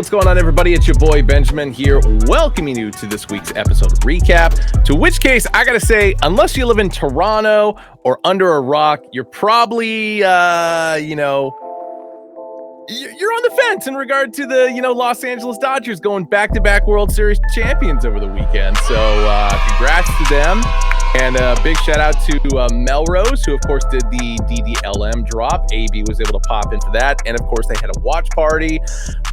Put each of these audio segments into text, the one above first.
what's going on, everybody? It's your boy Benjamin here, welcoming you to this week's episode recap. To which case, I gotta say, unless you live in Toronto or under a rock, you're probably, you're on the fence in regard to the, Los Angeles Dodgers going back-to-back World Series champions over the weekend. So, congrats to them. And a big shout out to Melrose, who, of course, did the DDLM drop. AB was able to pop in for that. And, of course, they had a watch party.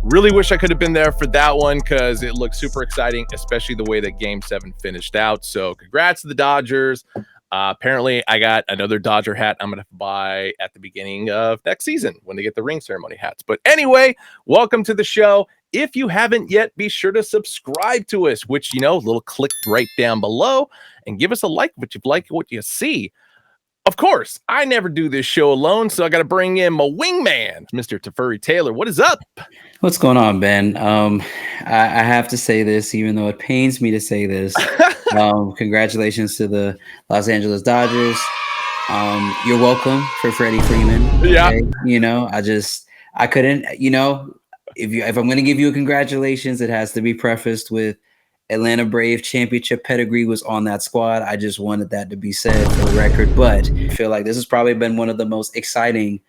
Really wish I could have been there for that one because it looked super exciting, especially the way that Game 7 finished out. So congrats to the Dodgers. Apparently, I got another Dodger hat I'm going to buy at the beginning of next season when they get the ring ceremony hats. But anyway, welcome to the show. If you haven't yet, be sure to subscribe to us, which, little click right down below, and give us a like if you like what you see. Of course, I never do this show alone, so I got to bring in my wingman, Mr. Teferi Taylor. What is up? What's going on, Ben? I have to say this, even though it pains me to say this. Congratulations to the Los Angeles Dodgers. You're welcome for Freddie Freeman. Okay? Yeah. I couldn't, if I'm going to give you a congratulations, it has to be prefaced with Atlanta Brave championship pedigree was on that squad. I just wanted that to be said for the record, but I feel like this has probably been one of the most exciting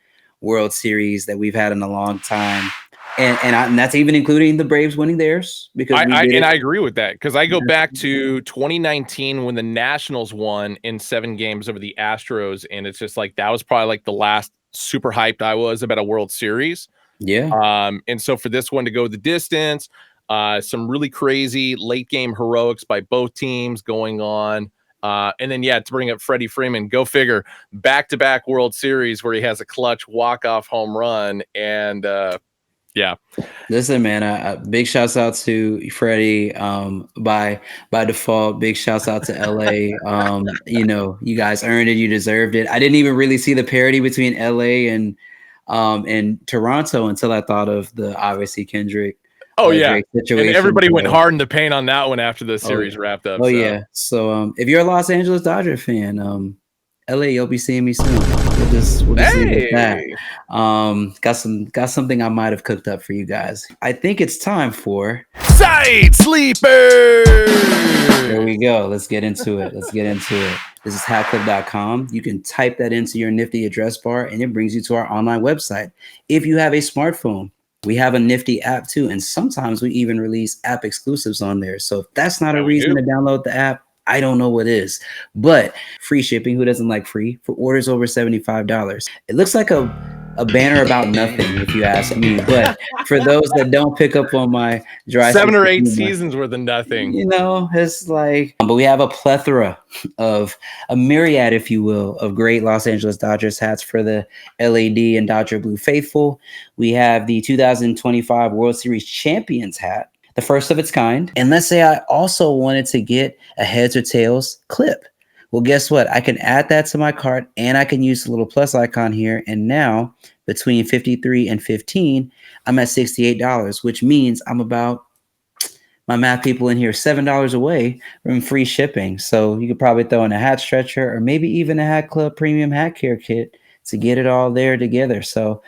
World Series that we've had in a long time. And that's even including the Braves winning theirs. Because I agree with that because I go back to 2019 when the Nationals won in 7 games over the Astros, and it's just like that was probably like the last super hyped I was about a World Series. Yeah. And so for this one to go the distance, some really crazy late game heroics by both teams going on. And then, to bring up Freddie Freeman, go figure, back-to-back World Series where he has a clutch walk-off home run. And, Listen, man, big shouts out to Freddie. By default, big shouts out to LA. You guys earned it. You deserved it. I didn't even really see the parity between LA and Toronto until I thought of the obviously Kendrick. Oh, yeah. And everybody went hard in the paint on that one after the series wrapped up. Yeah. So if you're a Los Angeles Dodger fan, LA, you'll be seeing me soon. We'll just leave it at that. Got something I might have cooked up for you guys. I think it's time for Side Sleeper. There we go. Let's get into it. This is hatclub.com. You can type that into your nifty address bar and it brings you to our online website. If you have a smartphone, we have a nifty app too. And sometimes we even release app exclusives on there. So if that's not a reason to download the app, I don't know what is, but free shipping. Who doesn't like free for orders over $75? It looks like a banner about nothing, if you ask me. But for those that don't pick up on my dry 7 or 8 seasons worth of nothing, it's like, but we have a plethora of a myriad, if you will, of great Los Angeles Dodgers hats for the LAD and Dodger Blue faithful. We have the 2025 World Series Champions hat, the first of its kind. And let's say I also wanted to get a heads or tails clip. Well, guess what? I can add that to my cart and I can use the little plus icon here. And now between 53 and 15, I'm at $68, which means I'm about, my math people in here, $7 away from free shipping. So you could probably throw in a hat stretcher or maybe even a Hat Club premium hat care kit to get it all there together. So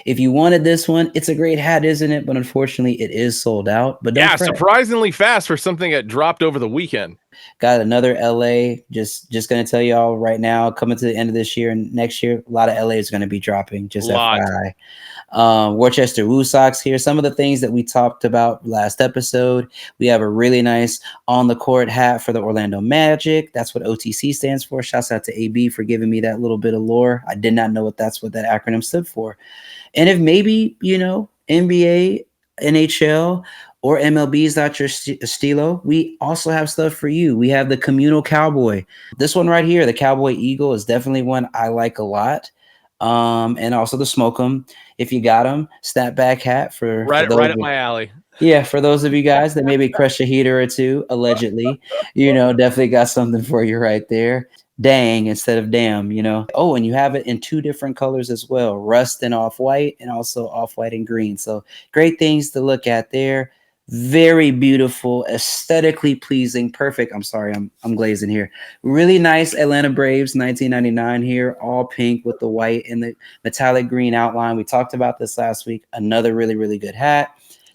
if you wanted this one, it's a great hat, isn't it? But unfortunately, it is sold out. But don't fret. Surprisingly fast for something that dropped over the weekend. Got another LA. Just going to tell you all right now, coming to the end of this year and next year, a lot of LA is going to be dropping. Just FYI. Worcester Woo Sox here. Some of the things that we talked about last episode. We have a really nice on the court hat for the Orlando Magic. That's what OTC stands for. Shouts out to AB for giving me that little bit of lore. I did not know what that acronym stood for. And if maybe, NBA, NHL, or MLB's not your stilo, we also have stuff for you. We have the Communal Cowboy. This one right here, the Cowboy Eagle, is definitely one I like a lot. And also the Smoke 'em. If you got them, snapback hat for right up my alley. Yeah, for those of you guys that maybe crush a heater or two, allegedly, definitely got something for you right there. Dang instead of damn, Oh, and you have it in 2 different colors as well, rust and off-white, and also off-white and green. So great things to look at there. Very beautiful, aesthetically pleasing, perfect. I'm sorry, I'm glazing here. Really nice Atlanta Braves 1999 here, all pink with the white and the metallic green outline. We talked about this last week. Another really, really good hat.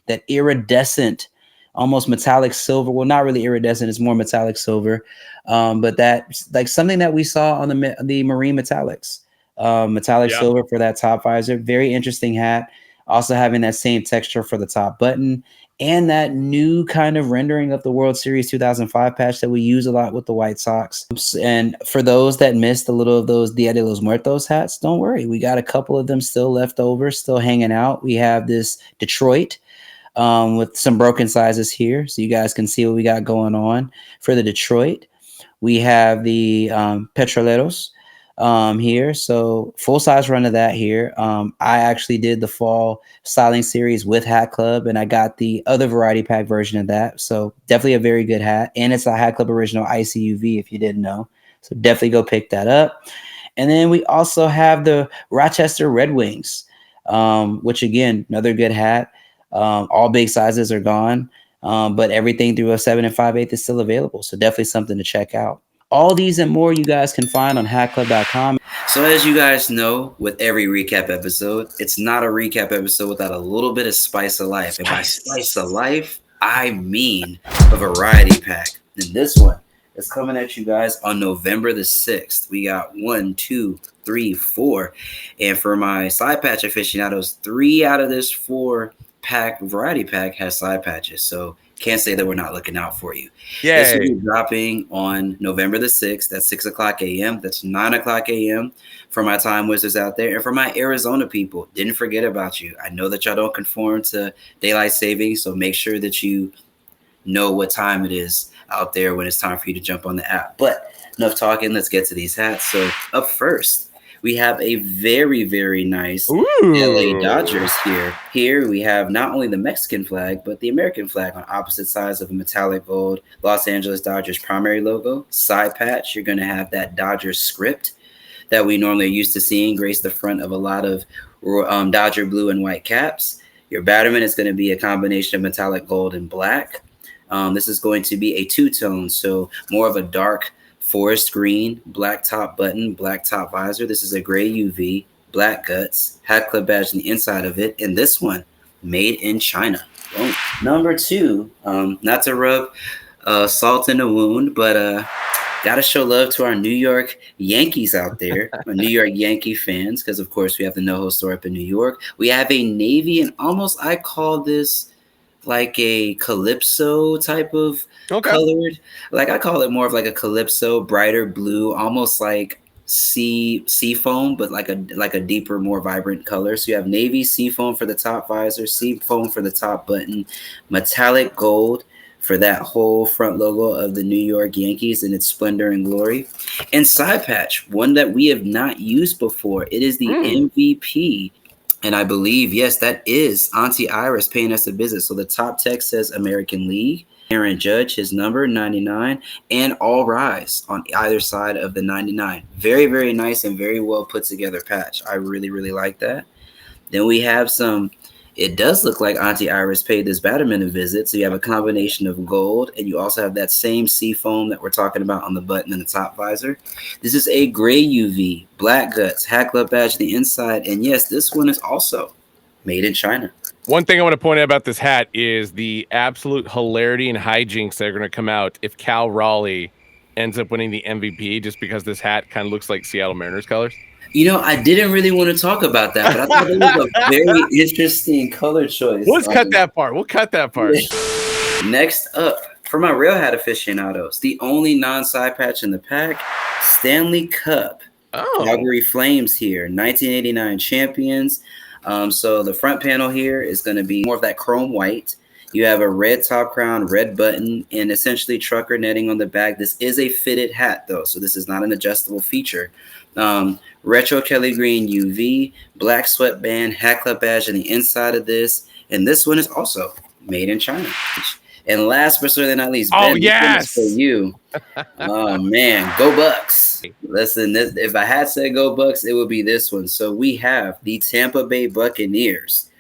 that iridescent, almost metallic silver. Well, not really iridescent, it's more metallic silver. But that's like something that we saw on the marine metallics. Metallic silver for that top visor. Very interesting hat. Also having that same texture for the top button and that new kind of rendering of the World Series 2005 patch that we use a lot with the White Sox. And for those that missed a little of those Dia de los Muertos hats, don't worry. We got a couple of them still left over, still hanging out. We have this Detroit with some broken sizes here, so you guys can see what we got going on for the Detroit. We have the Petroleros here, so full size run of that here. I actually did the fall styling series with Hat Club, and I got the other variety pack version of that. So definitely a very good hat, and it's a Hat Club original ICUV if you didn't know. So definitely go pick that up. And then we also have the Rochester Red Wings, which again, another good hat. All big sizes are gone, but everything through a 7 5/8 is still available. So definitely something to check out. All these and more you guys can find on hatclub.com. So as you guys know, with every recap episode, it's not a recap episode without a little bit of spice of life. And by spice of life, I mean a variety pack. And this one is coming at you guys on November the 6th. We got 1, 2, 3, 4. And for my side patch aficionados, 3 out of this 4 pack variety pack has side patches. So can't say that we're not looking out for you. Yay. This will be dropping on November the 6th at 6 o'clock a.m. That's 9 o'clock a.m. for my time wizards out there. And for my Arizona people, didn't forget about you. I know that y'all don't conform to daylight savings, so make sure that you know what time it is out there when it's time for you to jump on the app. But enough talking, let's get to these hats. So up first, we have a very, very nice LA Dodgers here. Here we have not only the Mexican flag, but the American flag on opposite sides of a metallic gold Los Angeles Dodgers primary logo. Side patch, you're going to have that Dodgers script that we normally are used to seeing grace the front of a lot of Dodger blue and white caps. Your batterman is going to be a combination of metallic gold and black. This is going to be a two-tone, so more of a dark forest green, black top button, black top visor. This is a gray UV, black guts, Hat Club badge on the inside of it. And this one, made in China. Boom. Number 2, not to rub salt in the wound, but got to show love to our New York Yankees out there, our New York Yankee fans, because, of course, we have the NoHo store up in New York. We have a navy, and almost I call this like a calypso type of colored. Like I call it more of like a calypso, brighter blue, almost like sea foam, but like a deeper, more vibrant color. So you have navy sea foam for the top visor, sea foam for the top button, metallic gold for that whole front logo of the New York Yankees in its splendor and glory. And side patch, one that we have not used before. It is the MVP. And I believe, yes, that is Auntie Iris paying us a visit. So the top text says American League, Aaron Judge, his number 99, and All Rise on either side of the 99. Very, very nice and very well put together patch. I really, really like that. Then we have some, it does look like Auntie Iris paid this batterman a visit. So you have a combination of gold, and you also have that same sea foam that we're talking about on the button and the top visor. This is a gray UV, black guts, Hat Club badge on the inside. And yes, this one is also made in China. One thing I want to point out about this hat is the absolute hilarity and hijinks that are going to come out if Cal Raleigh ends up winning the MVP just because this hat kind of looks like Seattle Mariners colors. You know, I didn't really want to talk about that, but I thought it was a very interesting color choice. Let's cut that part. We'll cut that part. Next up, for my real hat aficionados, the only non-side patch in the pack, Stanley Cup. Calgary Flames here, 1989 champions. So the front panel here is going to be more of that chrome white. You have a red top crown, red button, and essentially trucker netting on the back. This is a fitted hat, though, so this is not an adjustable feature. Retro Kelly Green UV, black sweatband, Hat Club badge on the inside of this. And this one is also made in China. And last but certainly not least, Ben, yes, for you. Oh, man, go Bucks. Listen, if I had said go Bucks, it would be this one. So we have the Tampa Bay Buccaneers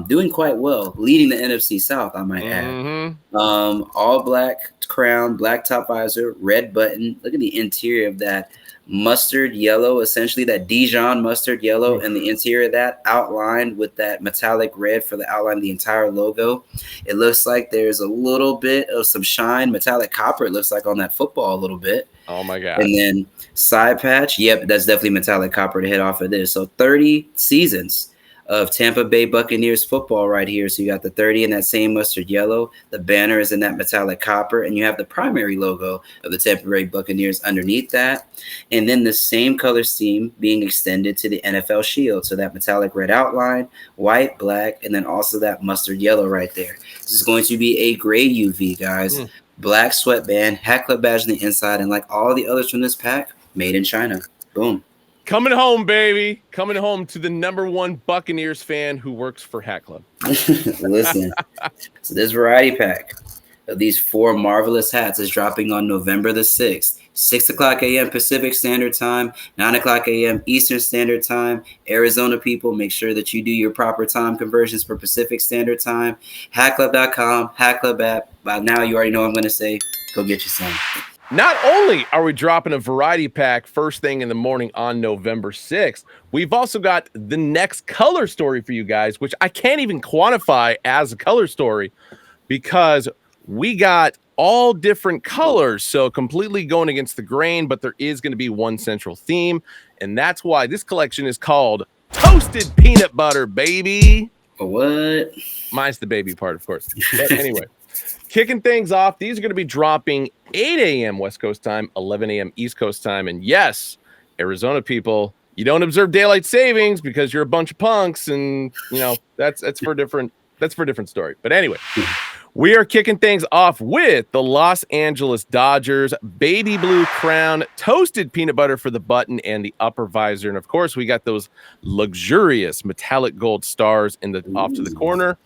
doing quite well, leading the NFC South, I might add. All black crown, black top visor, red button. Look at the interior of that mustard yellow, essentially that Dijon mustard yellow, and the interior of that outlined with that metallic red for the outline of the entire logo. It looks like there's a little bit of some shine, metallic copper, it looks like on that football a little bit. Oh my God. And then side patch, yep, that's definitely metallic copper to hit off of this. So 30 seasons of Tampa Bay Buccaneers football right here. So you got the 30 in that same mustard yellow. The banner is in that metallic copper, and you have the primary logo of the Tampa Bay Buccaneers underneath that. And then the same color scheme being extended to the NFL shield. So that metallic red outline, white, black, and then also that mustard yellow right there. This is going to be a gray UV, guys. Black sweatband, Hat Club badge on the inside, and like all the others from this pack, made in China. Boom. Coming home, baby. Coming home to the #1 Buccaneers fan who works for Hat Club. Listen, so this variety pack of these 4 marvelous hats is dropping on November the 6th, 6 o'clock a.m. Pacific Standard Time, 9 o'clock a.m. Eastern Standard Time. Arizona people, make sure that you do your proper time conversions for Pacific Standard Time. HatClub.com, Hat Club app. By now, you already know what I'm going to say. Go get you some. Not only are we dropping a variety pack first thing in the morning on November 6th, we've also got the next color story for you guys, which I can't even quantify as a color story because we got all different colors. So completely going against the grain, but there is going to be one central theme. And that's why this collection is called Toasted Peanut Butter, baby. What? Mine's the baby part, of course. But anyway. Kicking things off, these are going to be dropping 8 a.m. West Coast time, 11 a.m. East Coast time. And yes, Arizona people, you don't observe daylight savings because you're a bunch of punks, and you know that's for a different story. But anyway, we are kicking things off with the Los Angeles Dodgers baby blue crown, toasted peanut butter for the button and the upper visor, and of course we got those luxurious metallic gold stars in the off to the corner.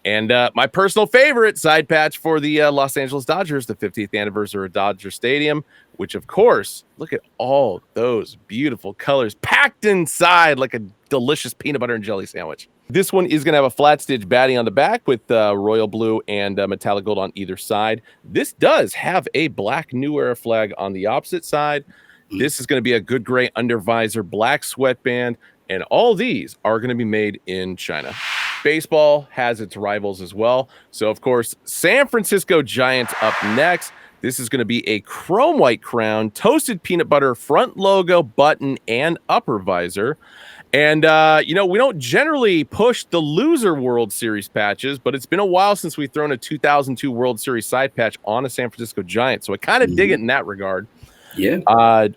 And my personal favorite side patch for the Los Angeles Dodgers, the 50th anniversary of Dodger Stadium, which, of course, look at all those beautiful colors packed inside like a delicious peanut butter and jelly sandwich. This one is going to have a flat stitch batting on the back with royal blue and metallic gold on either side. This does have a black New Era flag on the opposite side. This is going to be a good gray under visor, black sweatband, and all these are going to be made in China. Baseball has its rivals as well. So, of course, San Francisco Giants up next. This is going to be a chrome white crown, toasted peanut butter, front logo, button, and upper visor. And, we don't generally push the loser World Series patches, but it's been a while since we've thrown a 2002 World Series side patch on a San Francisco Giant. So I kind of dig it in that regard. Yeah.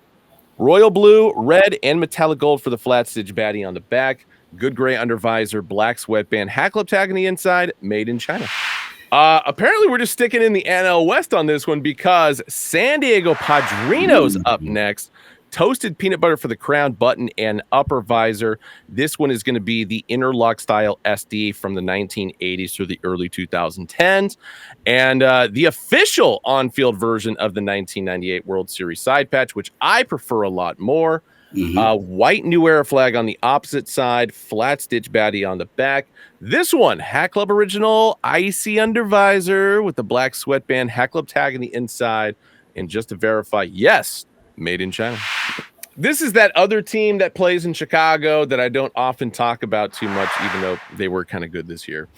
Royal blue, red, and metallic gold for the flat stitch batting on the back. Good gray under visor, black sweatband, Hat Club tag on the inside, made in China. Apparently, we're just sticking in the NL West on this one because San Diego Padrinos up next. Toasted peanut butter for the crown, button, and upper visor. This one is going to be the interlock style SD from the 1980s through the early 2010s. And the official on-field version of the 1998 World Series side patch, which I prefer a lot more. White New Era flag on the opposite side, flat stitch baddie on the back. This one, Hat Club original, icy under visor with the black sweatband, Hat Club tag on the inside. And just to verify, yes, made in China. This is that other team that plays in Chicago that I don't often talk about too much, even though they were kind of good this year.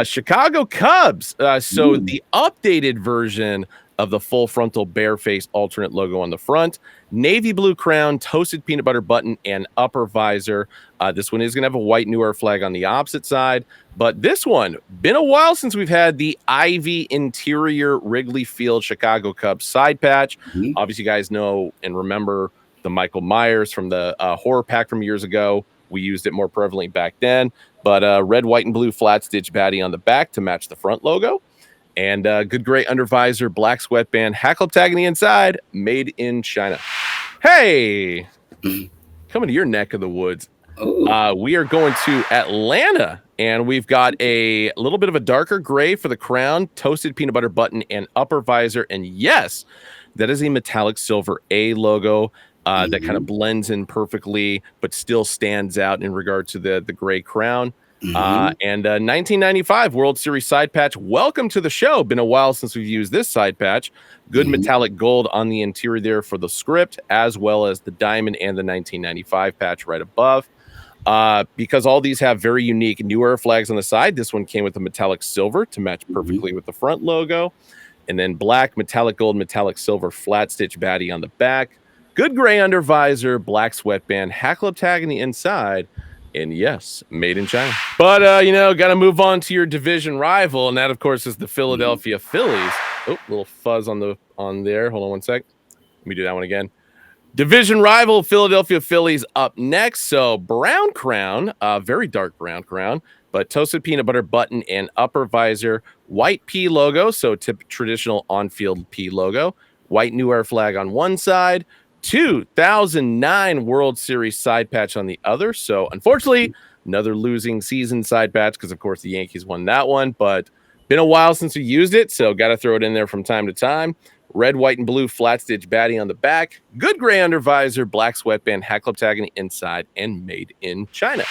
Chicago Cubs. So the updated version of the full frontal bare face alternate logo on the front, navy blue crown, toasted peanut butter button, and upper visor. This one is going to have a white New Era flag on the opposite side, but this one, been a while since we've had the Ivy interior Wrigley Field Chicago Cubs side patch. Obviously, you guys know and remember the Michael Myers from the horror pack from years ago. We used it more prevalently back then, but red, white, and blue flat stitch baddie on the back to match the front logo. And good gray under visor, black sweatband, Hat Club tag on the inside, made in China. Hey, coming to your neck of the woods. We are going to Atlanta, and we've got a little bit of a darker gray for the crown, toasted peanut butter button, and upper visor. And yes, that is a metallic silver A logo that kind of blends in perfectly, but still stands out in regard to the gray crown. And 1995 World Series side patch. Welcome to the show. Been a while since we've used this side patch. Good metallic gold on the interior there for the script, as well as the diamond and the 1995 patch right above. Because all these have very unique New Era flags on the side. This one came with a metallic silver to match perfectly with the front logo. And then black, metallic gold, metallic silver, flat stitch baddie on the back. Good gray under visor, black sweatband, Hat Club tag on the inside. And yes, made in China. But, got to move on to your division rival. And that, of course, is the Philadelphia Phillies. Oh, little fuzz on there. Hold on one sec. Let me do that one again. Division rival Philadelphia Phillies up next. So brown crown, very dark brown crown, but toasted peanut butter button and upper visor, white P logo. So traditional on-field P logo, white New Era flag on one side, 2009 World Series side patch on the other. So unfortunately, another losing season side patch because, of course, the Yankees won that one. But been a while since we used it, so got to throw it in there from time to time. Red, white, and blue flat stitch baddie on the back. Good gray under visor, black sweatband, Hat Club tag on the inside, and made in China.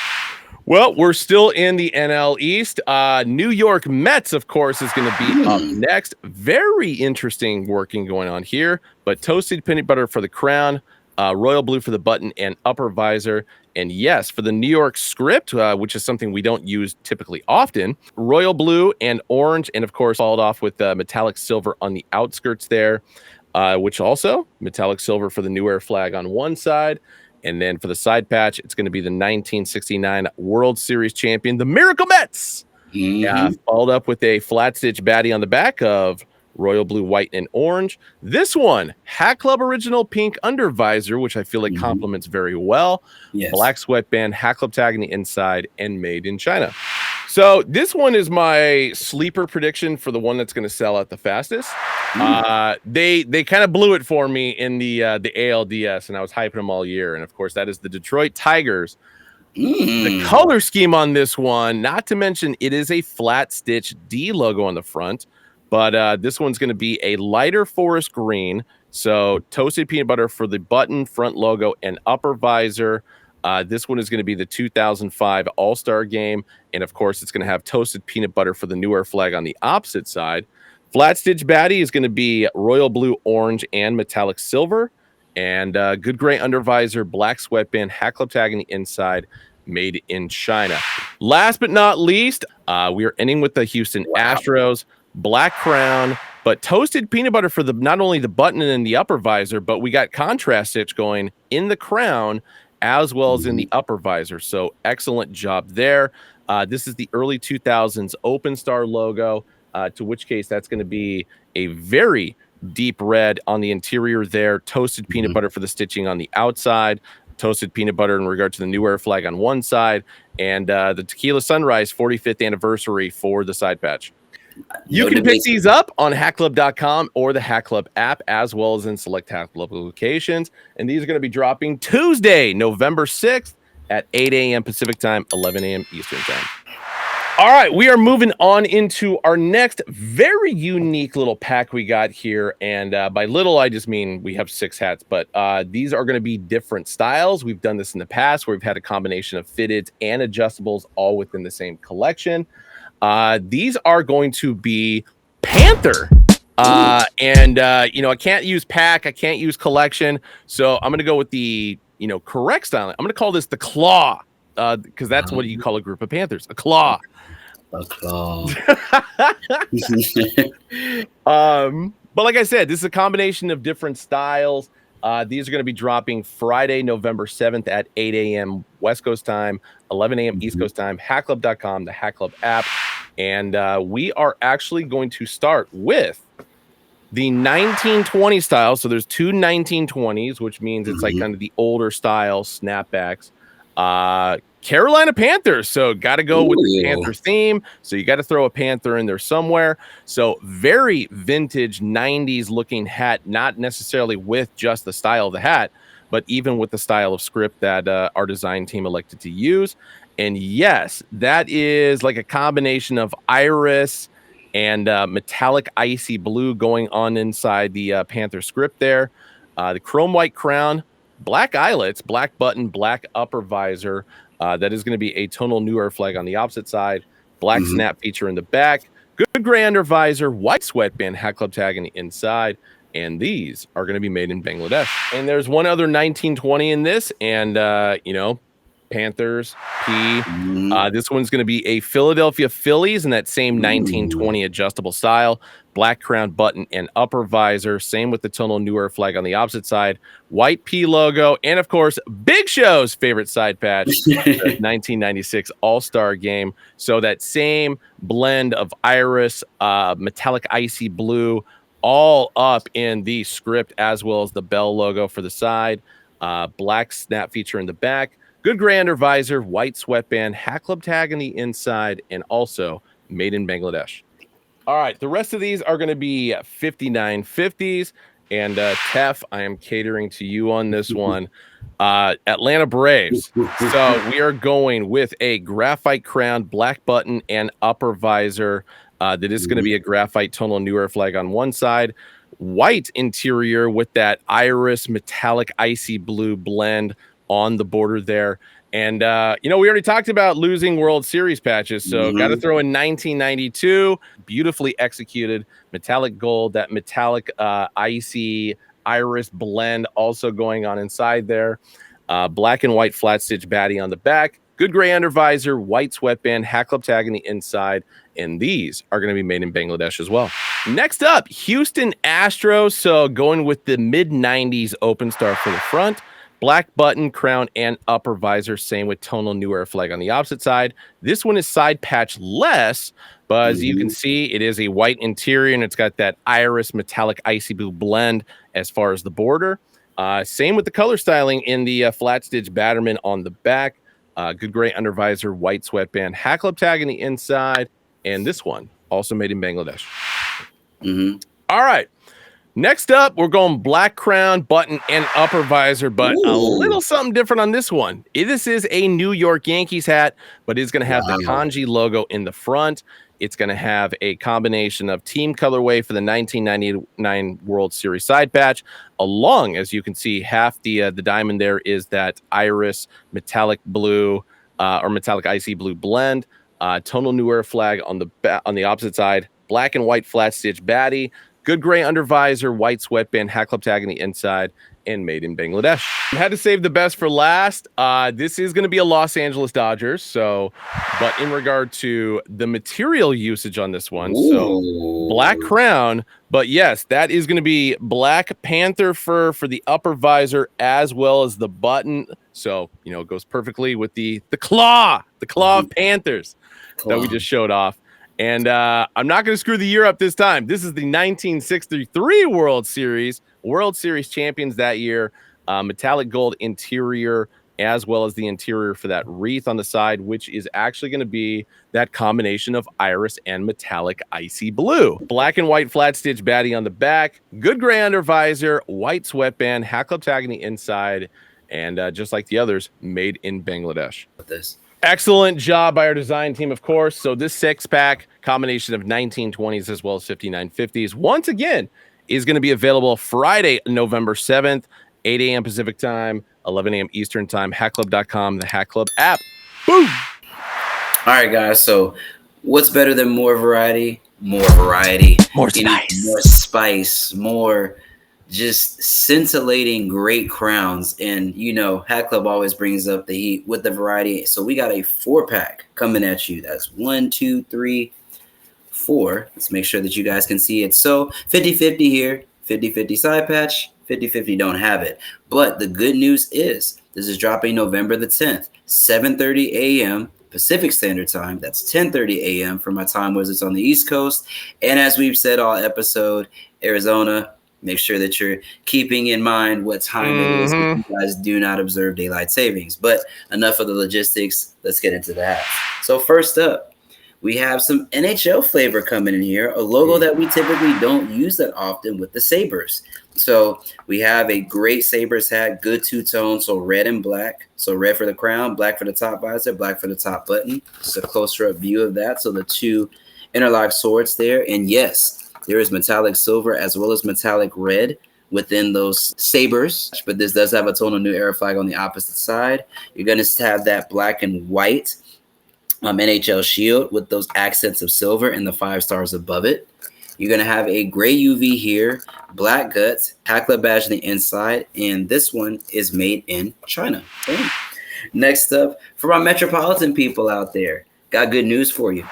Well, we're still in the NL East. New York Mets, of course, is going to be up next. Very interesting working going on here. But toasted peanut butter for the crown, royal blue for the button and upper visor. And yes, for the New York script, which is something we don't use typically often, royal blue and orange, and of course, followed off with metallic silver on the outskirts there, which also metallic silver for the New Era flag on one side. And then for the side patch, it's going to be the 1969 World Series champion, the Miracle Mets. Followed up with a flat stitch baddie on the back of royal blue, white, and orange. This one, Hat Club original pink under visor, which I feel like complements very well. Yes. Black sweatband, Hat Club tag on the inside, and made in China. So this one is my sleeper prediction for the one that's going to sell out the fastest. They kind of blew it for me in the ALDS, and I was hyping them all year. And of course, that is the Detroit Tigers. The color scheme on this one, not to mention, it is a flat stitch D logo on the front. But this one's going to be a lighter forest green. So toasted peanut butter for the button, front logo, and upper visor. This one is going to be the 2005 All-Star Game. And, of course, it's going to have toasted peanut butter for the New Era flag on the opposite side. Flat stitch baddie is going to be royal blue, orange, and metallic silver. And good gray under visor, black sweatband, Hat Club tag on the inside, made in China. Last but not least, we are ending with the Houston Astros. Black crown, but toasted peanut butter for the not only the button and the upper visor, but we got contrast stitch going in the crown as well as in the upper visor. So excellent job there. This is the early 2000s Open Star logo, to which case that's going to be a very deep red on the interior there. Toasted peanut butter for the stitching on the outside. Toasted peanut butter in regard to the New Era flag on one side. And the Tequila Sunrise 45th anniversary for the side patch. You can pick these up on hatclub.com or the Hat Club app, as well as in select Hat Club locations. And these are going to be dropping Tuesday, November 6th at 8 a.m. Pacific time, 11 a.m. Eastern time. All right, we are moving on into our next very unique little pack we got here. And by little, I just mean we have 6 hats, but these are going to be different styles. We've done this in the past where we've had a combination of fitteds and adjustables all within the same collection. These are going to be Panther. I can't use pack. I can't use collection. So I'm going to go with the, correct style. I'm going to call this the claw, because that's what you call a group of Panthers, a claw. A claw. But like I said, this is a combination of different styles. These are going to be dropping Friday, November 7th at 8 a.m. West Coast time, 11 a.m. East Coast time, hatclub.com, the Hat Club app. And we are actually going to start with the 1920 style. So there's two 1920s, which means it's like kind of the older style snapbacks. Carolina Panthers. So got to go with the Panther theme. So you got to throw a Panther in there somewhere. So very vintage 90s looking hat, not necessarily with just the style of the hat, but even with the style of script that our design team elected to use. And yes, that is like a combination of iris and metallic icy blue going on inside the Panther script there. The chrome white crown, black eyelets, black button, black upper visor, That is going to be a tonal newer flag on the opposite side. Black snap feature in the back. Good gray under visor. White sweatband hat club tag on the inside. And these are going to be made in Bangladesh. And there's one other 1920 in this. And, Panthers, P. This one's going to be a Philadelphia Phillies in that same 1920 adjustable style. Black crown button and upper visor. Same with the tonal newer flag on the opposite side. White P logo. And, of course, Big Show's favorite side patch, the 1996 All-Star Game. So that same blend of iris, metallic icy blue, all up in the script, as well as the Bell logo for the side. Black snap feature in the back. Good gray under visor, white sweatband, hat club tag on the inside, and also made in Bangladesh. All right, the rest of these are going to be 5950s. And Tef, I am catering to you on this one. Atlanta Braves. So we are going with a graphite crown, black button, and upper visor. That is going to be a graphite tonal newer flag on one side. White interior with that iris metallic icy blue blend on the border there. And, we already talked about losing World Series patches. So got to throw in 1992, beautifully executed metallic gold, that metallic icy iris blend also going on inside there. Black and white flat stitch baddie on the back. Good gray under visor, white sweatband, hat club tag on the inside. And these are going to be made in Bangladesh as well. Next up, Houston Astros. So going with the mid-90s open star for the front. Black button, crown, and upper visor. Same with tonal newer flag on the opposite side. This one is side patch less, but as you can see, it is a white interior, and it's got that iris metallic icy blue blend as far as the border. Same with the color styling in the flat stitch batterman on the back. Good gray under visor, white sweatband, hat club tag on the inside, and this one also made in Bangladesh. All right. Next up, we're going black crown, button, and upper visor, but a little something different on this one. This is a New York Yankees hat, but it's going to have the Kanji logo in the front. It's going to have a combination of team colorway for the 1999 World Series side patch, along, as you can see, half the diamond there is that iris metallic blue or metallic icy blue blend. Tonal newer flag on the opposite side, black and white flat stitch baddie. Good gray under visor, white sweatband, hat club tag on the inside, and made in Bangladesh. I had to save the best for last. This is going to be a Los Angeles Dodgers. But in regard to the material usage on this one, so black crown, but yes, that is going to be black Panther fur for the upper visor as well as the button. So, it goes perfectly with the claw of Panthers that we just showed off. And I'm not going to screw the year up this time. This is the 1963 World Series champions that year. Metallic gold interior as well as the interior for that wreath on the side, which is actually going to be that combination of iris and metallic icy blue. Black and white flat stitch baddie on the back. Good gray under visor, white sweatband, hat club tag on the inside, and just like the others, made in Bangladesh. Excellent job by our design team, of course. So this 6-pack combination of 1920s as well as 5950s, once again, is going to be available Friday, November 7th, 8 a.m. Pacific time, 11 a.m. Eastern time, hatclub.com, the Hat Club app. Boom! All right, guys. So what's better than more variety? More spice. More spice, more just scintillating great crowns. And Hat Club always brings up the heat with the variety. So we got a 4-pack coming at you. That's 1, 2, 3, 4. Let's make sure that you guys can see it. So 50-50 here, 50-50 side patch, 50-50 don't have it. But the good news is this is dropping November the 10th, 7:30 a.m. Pacific Standard Time. That's 10:30 a.m. for my time wizards on the East Coast. And as we've said all episode, Arizona, make sure that you're keeping in mind what time it is if you guys do not observe daylight savings. But enough of the logistics. Let's get into that. So first up, we have some NHL flavor coming in here, a logo that we typically don't use that often with the Sabres. So we have a great Sabres hat, good two-tone, so red and black. So red for the crown, black for the top visor, black for the top button. Just a closer-up view of that. So the two interlocked swords there. And yes, there is metallic silver as well as metallic red within those sabers, but this does have a tonal New Era flag on the opposite side. You're going to have that black and white NHL shield with those accents of silver and the 5 stars above it. You're going to have a gray UV here, black guts, Hat Club badge on the inside, and this one is made in China. Boom. Next up, for my metropolitan people out there, got good news for you.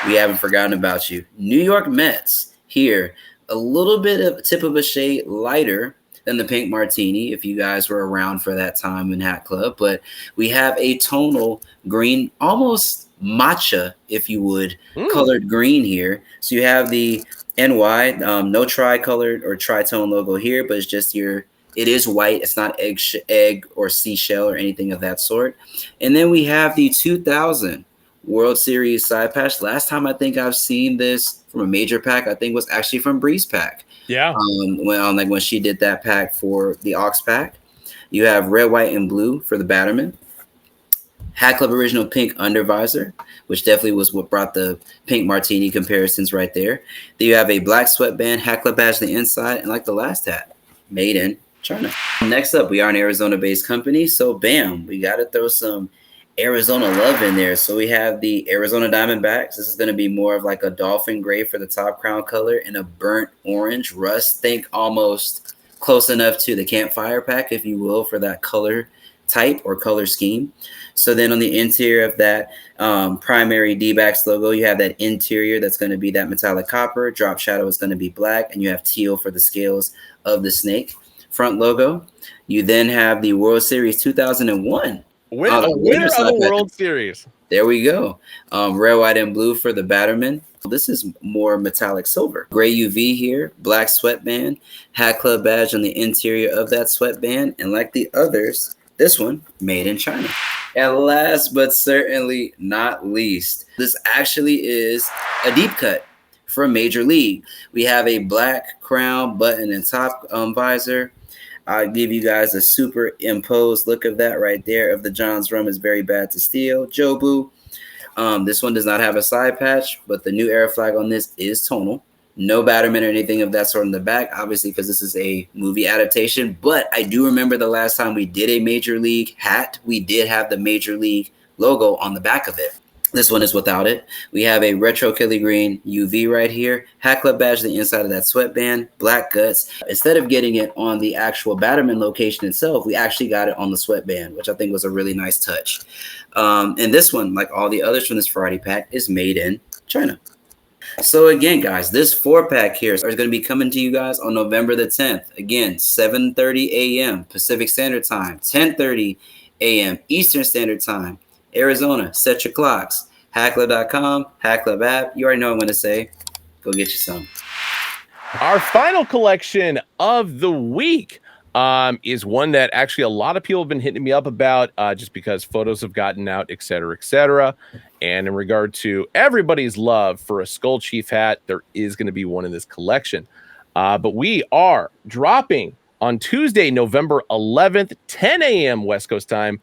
We haven't forgotten about you. New York Mets here, a little bit of tip of a shade lighter than the pink martini, if you guys were around for that time in Hat Club, but we have a tonal green, almost matcha, if you would, colored green here. So you have the NY, no tri-colored or tritone logo here, but it's just it is white. It's not egg or seashell or anything of that sort. And then we have the 2000 World Series side patch. Last time I think I've seen this from a major pack, I think was actually from Bree's pack. Yeah. When she did that pack for the Ox pack. You have red, white, and blue for the Batterman. Hat Club original pink under visor, which definitely was what brought the pink martini comparisons right there. Then you have a black sweatband, Hat Club badge on the inside, and like the last hat, made in China. Next up, we are an Arizona-based company, so bam, we got to throw some Arizona love in there. So we have the Arizona Diamondbacks. This is going to be more of like a dolphin gray for the top crown color and a burnt orange rust. Think almost close enough to the campfire pack, if you will, for that color type or color scheme. So then on the interior of that primary D-backs logo, you have that interior that's going to be that metallic copper. Drop shadow is going to be black, and you have teal for the scales of the snake. Front logo. You then have the World Series 2001. Winner of the World Series. There we go. Red, white, and blue for the Batterman. This is more metallic silver. Gray UV here, black sweatband, Hat Club badge on the interior of that sweatband, and like the others, this one made in China. And last but certainly not least, this actually is a deep cut for Major League. We have a black crown, button, and top visor. I'll give you guys a superimposed look of that right there of the John's Rum is very bad to steal. Jobu. This one does not have a side patch, but the New Era flag on this is tonal. No Batterman or anything of that sort in the back, obviously, because this is a movie adaptation. But I do remember the last time we did a Major League hat, we did have the Major League logo on the back of it. This one is without it. We have a retro Kelly Green UV right here. Hat Club badge on the inside of that sweatband. Black guts. Instead of getting it on the actual Batterman location itself, we actually got it on the sweatband, which I think was a really nice touch. And this one, like all the others from this Friday pack, is made in China. So again, guys, this 4-pack here is going to be coming to you guys on November the 10th. Again, 7:30 a.m. Pacific Standard Time, 10:30 a.m. Eastern Standard Time. Arizona, set your clocks. Hackler.com, Hat Club app. You already know what I'm going to say. Go get you some. Our final collection of the week is one that actually a lot of people have been hitting me up about just because photos have gotten out, et cetera, et cetera. And in regard to everybody's love for a Skull Chief hat, there is going to be one in this collection. But we are dropping on Tuesday, November 11th, 10 a.m. West Coast time,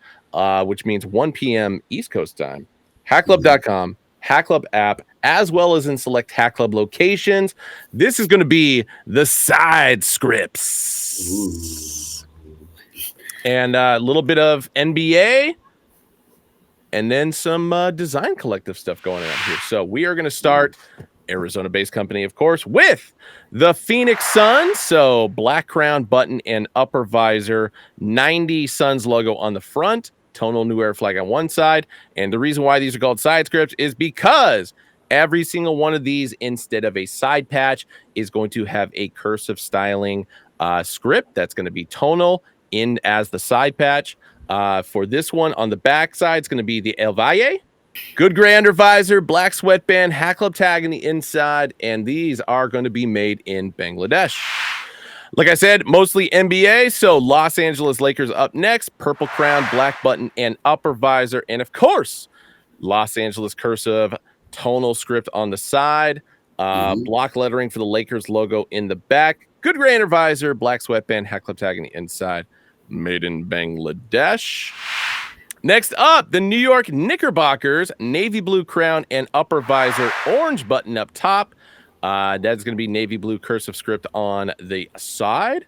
which means 1 p.m. East Coast time. Hackclub.com, Hat Club app, as well as in select Hat Club locations. This is going to be the side scripts. Ooh. And a little bit of NBA, and then some design collective stuff going on here. So we are going to start, Arizona-based company, of course, with the Phoenix Suns. So black crown, button, and upper visor, 90 Suns logo on the front, tonal New Era flag on one side. And the reason why these are called side scripts is because every single one of these, instead of a side patch, is going to have a cursive styling script that's going to be tonal in as the side patch. For this one on the back side, it's going to be the El Valle. Good gray under visor, black sweatband, Hat Club tag on the inside, and these are going to be made in Bangladesh. Like I said, mostly NBA, so Los Angeles Lakers up next, purple crown, black button, and upper visor, and of course, Los Angeles cursive tonal script on the side, block lettering for the Lakers logo in the back, good gray under visor, black sweatband, Hat Club tag on the inside, made in Bangladesh. Next up, the New York Knickerbockers, navy blue crown and upper visor, orange button up top. That's going to be navy blue cursive script on the side.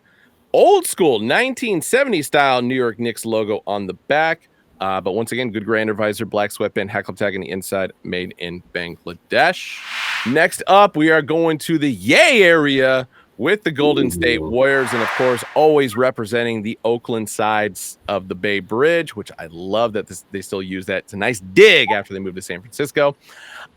old school 1970 style New York Knicks logo on the back. But once again, good grander visor, black sweatband, hat club tag on the inside, made in Bangladesh. Next up, we are going to the Yay area with the Golden State Warriors, and of course, always representing the Oakland sides of the Bay Bridge, which I love that they still use that. It's a nice dig after they moved to San Francisco.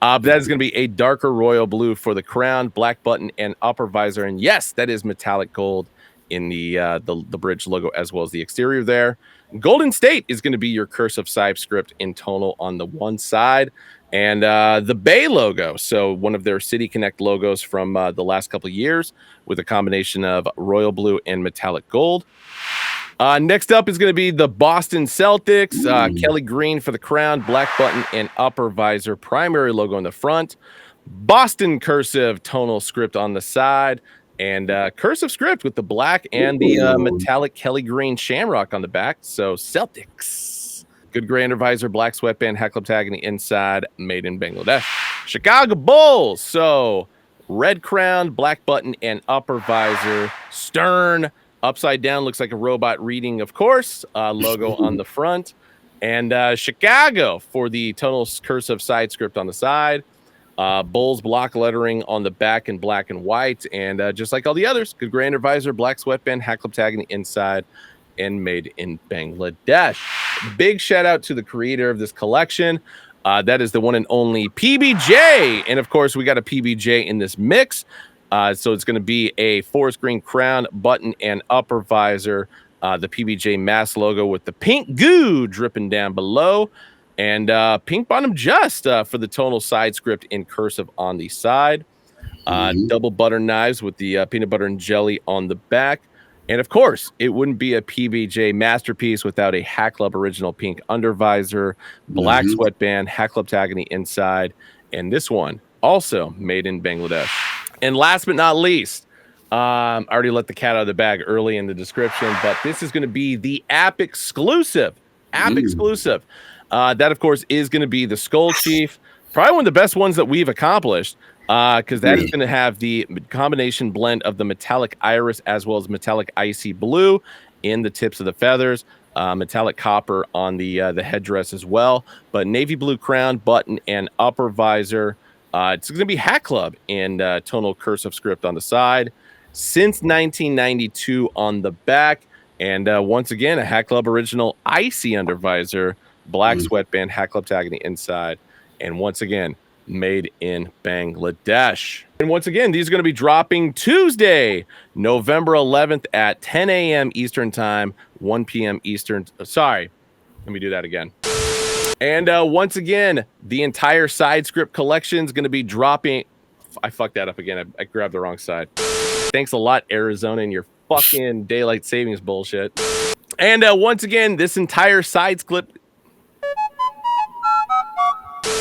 But that is going to be a darker royal blue for the crown, black button, and upper visor. And yes, that is metallic gold in the bridge logo as well as the exterior there. Golden State is going to be your cursive side script in tonal on the one side, and the Bay logo. So one of their City Connect logos from the last couple of years with a combination of royal blue and metallic gold. Next up is going to be the Boston Celtics. Kelly green for the crown, black button, and upper visor. Primary logo in the front. Boston cursive tonal script on the side. And cursive script with the black and the metallic Kelly green shamrock on the back. So Celtics. Good grander visor, black sweatband, hat club tag on the inside, made in Bangladesh. Chicago Bulls. So red crown, black button, and upper visor. Stern, upside down, looks like a robot reading, of course. Logo on the front. And Chicago for the tonal cursive side script on the side. Bulls block lettering on the back in black and white, and just like all the others, good grander visor, black sweatband, hat club tag on the inside, and made in Bangladesh. Big shout out to the creator of this collection. That is the one and only PBJ, and of course we got a PBJ in this mix. So it's going to be a forest green crown, button, and upper visor. The PBJ mass logo with the pink goo dripping down below. And pink bottom just for the tonal side script in cursive on the side. Double butter knives with the peanut butter and jelly on the back. And of course, it wouldn't be a PBJ masterpiece without a Hat Club original pink undervisor, black sweatband, Hat Club tag on the inside. And this one also made in Bangladesh. And last but not least, I already let the cat out of the bag early in the description, but this is going to be the app exclusive. That, of course, is going to be the Skull Chief. Probably one of the best ones that we've accomplished because that is going to have the combination blend of the metallic iris as well as metallic icy blue in the tips of the feathers, metallic copper on the headdress as well. But navy blue crown, button, and upper visor. It's going to be Hat Club in tonal cursive script on the side. Since 1992 on the back. And once again, a Hat Club original icy undervisor. Black sweatband, Hat Club tag on the inside, and once again, made in Bangladesh. And once again, these are going to be dropping Tuesday, November 11th at 10 a.m. Eastern Time, 1 p.m. Eastern. Sorry, let me do that again. And once again, the entire side script collection is going to be dropping. I fucked that up again. I grabbed the wrong side. Thanks a lot, Arizona, and your fucking daylight savings bullshit. And once again, this entire side script.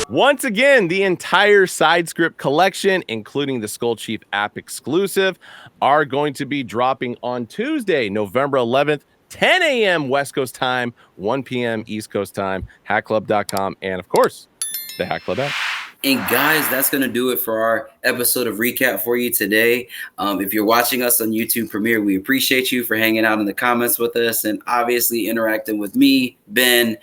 Once again, the entire side script collection, including the Skull Chief app exclusive, are going to be dropping on Tuesday, November 11th, 10 a.m. West Coast time, 1 p.m. East Coast time, hatclub.com, and of course, the Hat Club app. And guys, that's going to do it for our episode of Recap for you today. If you're watching us on YouTube Premiere, we appreciate you for hanging out in the comments with us and obviously interacting with me, Ben,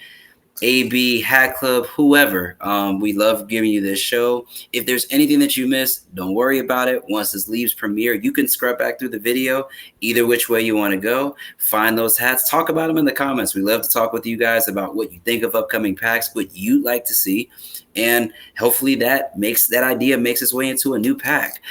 AB, Hat Club, whoever. We love giving you this show. If there's anything that you missed, don't worry about it. Once this leaves Premiere, you can scrub back through the video, either which way you want to go. Find those hats. Talk about them in the comments. We love to talk with you guys about what you think of upcoming packs, what you'd like to see. And hopefully that idea makes its way into a new pack.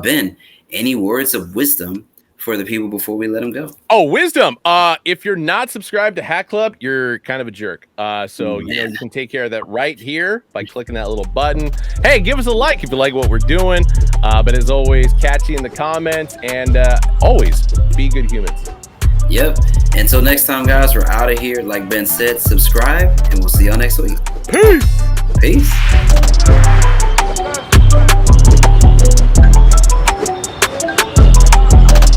Ben, any words of wisdom for the people before we let them go? Oh, wisdom. If you're not subscribed to Hat Club, you're kind of a jerk. So you can take care of that right here by clicking that little button. Hey, give us a like if you like what we're doing. But as always, catch you in the comments, and always be good humans. Yep. Until next time, guys, we're out of here. Like Ben said, subscribe, and we'll see y'all next week. Peace. Peace.